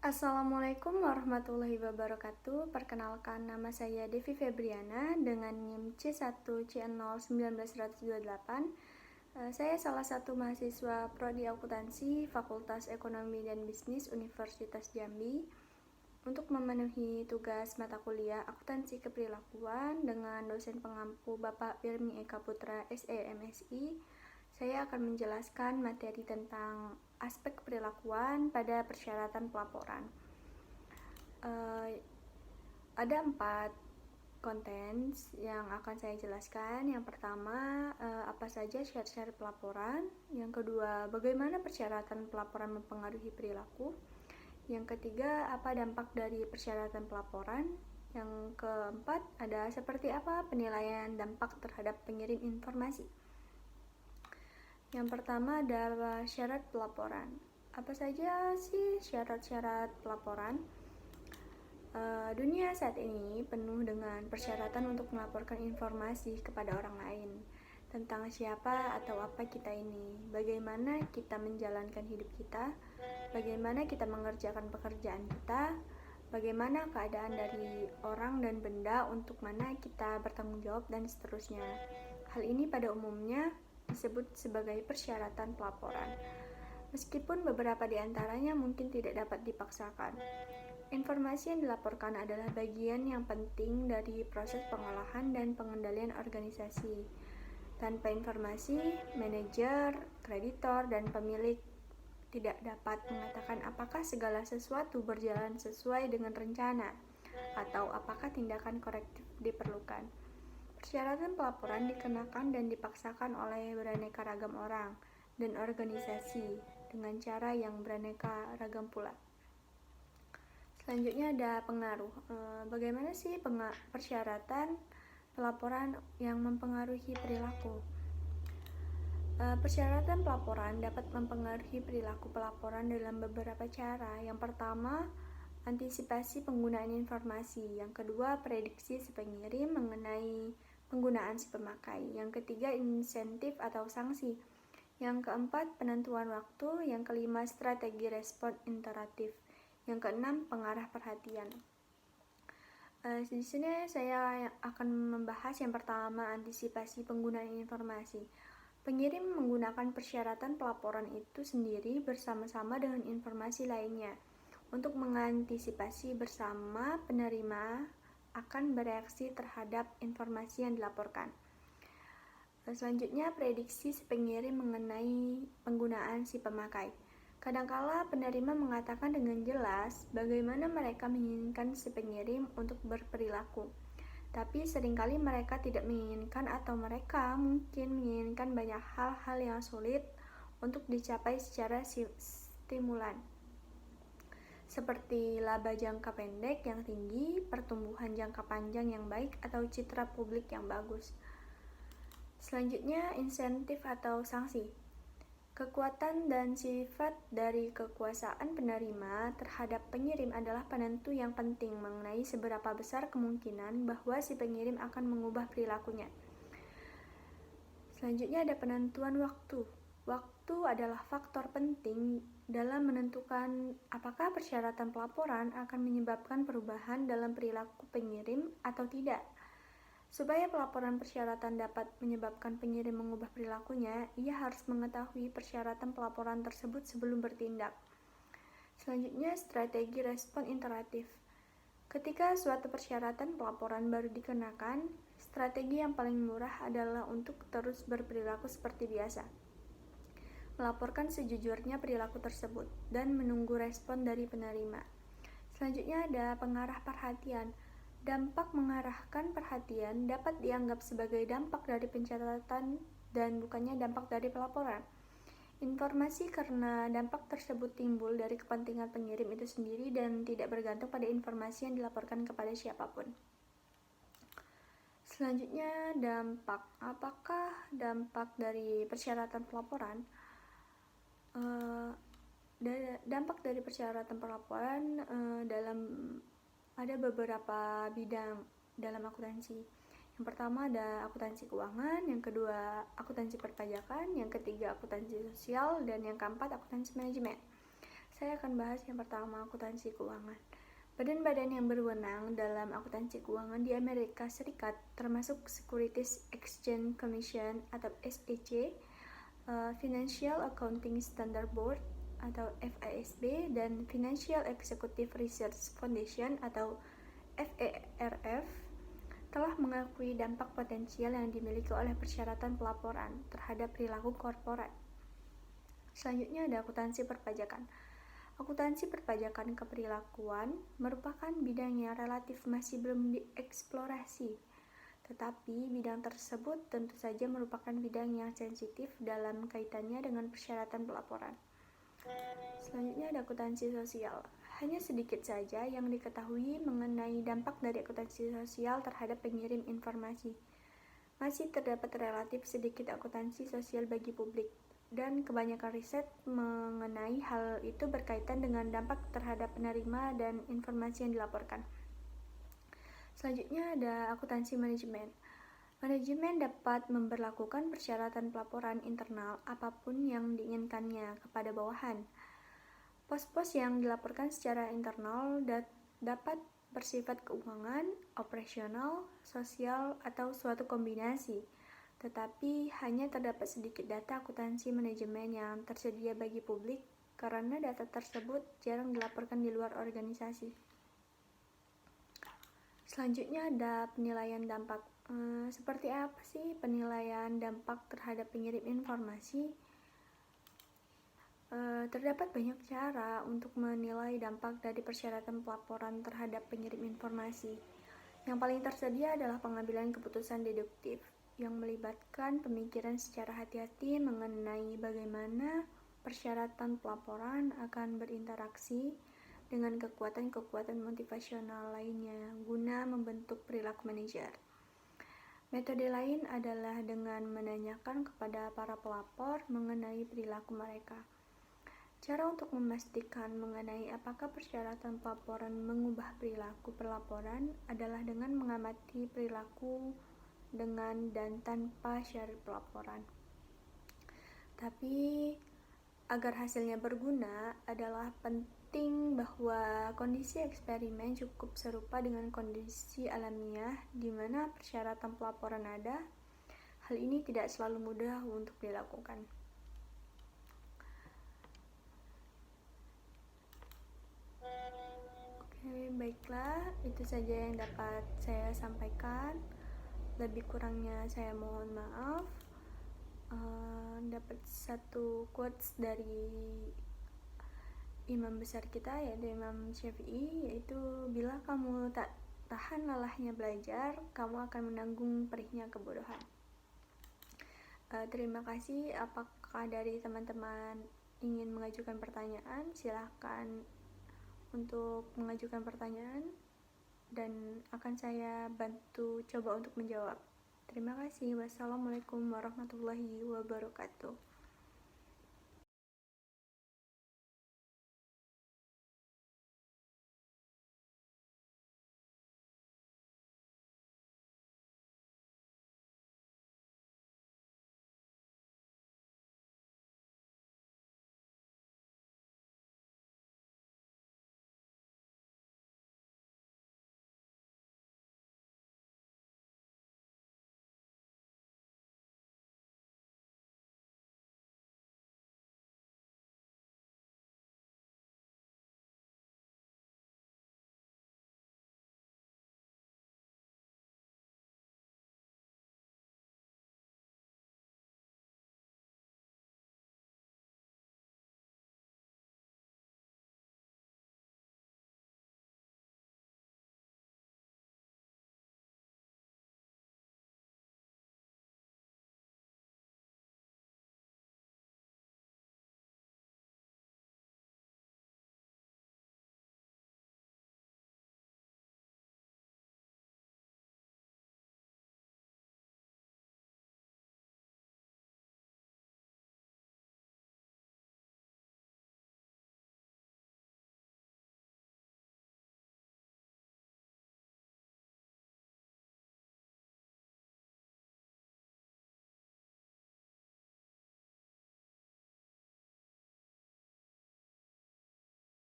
Assalamualaikum warahmatullahi wabarakatuh. Perkenalkan, nama saya Devi Febriana dengan NIM C1CN01928. Saya salah satu mahasiswa Prodi Akuntansi Fakultas Ekonomi dan Bisnis Universitas Jambi. Untuk memenuhi tugas mata kuliah Akuntansi Keperilakuan dengan dosen pengampu Bapak Firmi Eka Putra SEMSI, saya akan menjelaskan materi tentang aspek perilakuan pada persyaratan pelaporan. Ada 4 konten yang akan saya jelaskan. Yang pertama, apa saja syarat-syarat pelaporan. Yang kedua, bagaimana persyaratan pelaporan mempengaruhi perilaku. Yang ketiga, apa dampak dari persyaratan pelaporan. Yang keempat, ada seperti apa penilaian dampak terhadap pengirim informasi. Yang pertama adalah syarat pelaporan. Apa saja sih syarat-syarat pelaporan? Dunia saat ini penuh dengan persyaratan untuk melaporkan informasi kepada orang lain tentang siapa atau apa kita ini, bagaimana kita menjalankan hidup kita, bagaimana kita mengerjakan pekerjaan kita, bagaimana keadaan dari orang dan benda, untuk mana kita bertanggung jawab, dan seterusnya. Hal ini pada umumnya disebut sebagai persyaratan pelaporan, meskipun beberapa di antaranya mungkin tidak dapat dipaksakan. Informasi yang dilaporkan adalah bagian yang penting dari proses pengolahan dan pengendalian organisasi. Tanpa informasi, manajer, kreditor, dan pemilik tidak dapat mengatakan apakah segala sesuatu berjalan sesuai dengan rencana atau apakah tindakan korektif diperlukan. Persyaratan pelaporan dikenakan dan dipaksakan oleh beraneka ragam orang dan organisasi dengan cara yang beraneka ragam pula. Selanjutnya ada pengaruh. Bagaimana sih persyaratan pelaporan yang mempengaruhi perilaku? Persyaratan pelaporan dapat mempengaruhi perilaku pelaporan dalam beberapa cara. Yang pertama, antisipasi penggunaan informasi. Yang kedua, prediksi si pengirim mengenai penggunaan si pemakai. Yang ketiga, insentif atau sanksi. Yang keempat, penentuan waktu. Yang kelima, strategi respon iteratif. Yang keenam, pengarah perhatian. Di sini saya akan membahas yang pertama, antisipasi penggunaan informasi. Pengirim menggunakan persyaratan pelaporan itu sendiri bersama-sama dengan informasi lainnya untuk mengantisipasi bersama penerima akan bereaksi terhadap informasi yang dilaporkan. Selanjutnya, prediksi si pengirim mengenai penggunaan si pemakai. Kadangkala penerima mengatakan dengan jelas bagaimana mereka menginginkan si pengirim untuk berperilaku, tapi seringkali mereka tidak menginginkan atau mereka mungkin menginginkan banyak hal-hal yang sulit untuk dicapai secara stimulan, seperti laba jangka pendek yang tinggi, pertumbuhan jangka panjang yang baik, atau citra publik yang bagus. Selanjutnya, insentif atau sanksi. Kekuatan dan sifat dari kekuasaan penerima terhadap pengirim adalah penentu yang penting mengenai seberapa besar kemungkinan bahwa si pengirim akan mengubah perilakunya. Selanjutnya ada penentuan waktu. Waktu adalah faktor penting dalam menentukan apakah persyaratan pelaporan akan menyebabkan perubahan dalam perilaku pengirim atau tidak. Supaya pelaporan persyaratan dapat menyebabkan pengirim mengubah perilakunya, ia harus mengetahui persyaratan pelaporan tersebut sebelum bertindak. Selanjutnya, strategi respon iteratif. Ketika suatu persyaratan pelaporan baru dikenakan, strategi yang paling murah adalah untuk terus berperilaku seperti biasa, melaporkan sejujurnya perilaku tersebut, dan menunggu respon dari penerima. Selanjutnya ada pengarah perhatian. Dampak mengarahkan perhatian dapat dianggap sebagai dampak dari pencatatan dan bukannya dampak dari pelaporan. Informasi karena dampak tersebut timbul dari kepentingan pengirim itu sendiri dan tidak bergantung pada informasi yang dilaporkan kepada siapapun. Selanjutnya, dampak. Apakah dampak dari persyaratan pelaporan? Dampak dari persyaratan pelaporan dalam ada beberapa bidang dalam akuntansi. Yang pertama ada akuntansi keuangan, yang kedua akuntansi perpajakan, yang ketiga akuntansi sosial, dan yang keempat akuntansi manajemen. Saya akan bahas yang pertama, akuntansi keuangan. Badan-badan yang berwenang dalam akuntansi keuangan di Amerika Serikat termasuk Securities Exchange Commission atau SEC, Financial Accounting Standard Board atau FASB, dan Financial Executive Research Foundation atau FERF telah mengakui dampak potensial yang dimiliki oleh persyaratan pelaporan terhadap perilaku korporat. Selanjutnya ada akuntansi perpajakan. Akuntansi perpajakan keperilakuan merupakan bidang yang relatif masih belum dieksplorasi, tetapi bidang tersebut tentu saja merupakan bidang yang sensitif dalam kaitannya dengan persyaratan pelaporan. Selanjutnya ada akuntansi sosial. Hanya sedikit saja yang diketahui mengenai dampak dari akuntansi sosial terhadap pengirim informasi. Masih terdapat relatif sedikit akuntansi sosial bagi publik, dan kebanyakan riset mengenai hal itu berkaitan dengan dampak terhadap penerima dan informasi yang dilaporkan. Selanjutnya ada akuntansi manajemen. Manajemen dapat memberlakukan persyaratan pelaporan internal apapun yang diinginkannya kepada bawahan. Pos-pos yang dilaporkan secara internal dapat bersifat keuangan, operasional, sosial, atau suatu kombinasi. Tetapi hanya terdapat sedikit data akuntansi manajemen yang tersedia bagi publik karena data tersebut jarang dilaporkan di luar organisasi. Selanjutnya ada penilaian dampak. Seperti apa sih penilaian dampak terhadap pengirim informasi? Terdapat banyak cara untuk menilai dampak dari persyaratan pelaporan terhadap pengirim informasi. Yang paling tersedia adalah pengambilan keputusan deduktif yang melibatkan pemikiran secara hati-hati mengenai bagaimana persyaratan pelaporan akan berinteraksi dengan kekuatan-kekuatan motivasional lainnya guna membentuk perilaku manajer. Metode lain adalah dengan menanyakan kepada para pelapor mengenai perilaku mereka. Cara untuk memastikan mengenai apakah persyaratan pelaporan mengubah perilaku pelaporan adalah dengan mengamati perilaku dengan dan tanpa syarat pelaporan. Tapi agar hasilnya berguna adalah penting bahwa kondisi eksperimen cukup serupa dengan kondisi alamiah di mana persyaratan pelaporan ada. Hal ini tidak selalu mudah untuk dilakukan. Baiklah, itu saja yang dapat saya sampaikan. Lebih kurangnya saya mohon maaf. Dapat satu quotes dari imam besar kita, yaitu Imam Syafi'i, yaitu bila kamu tak tahan lelahnya belajar, kamu akan menanggung perihnya kebodohan. Terima kasih. Apakah dari teman-teman ingin mengajukan pertanyaan? Silahkan untuk mengajukan pertanyaan dan akan saya bantu coba untuk menjawab. Terima kasih. Wassalamualaikum warahmatullahi wabarakatuh.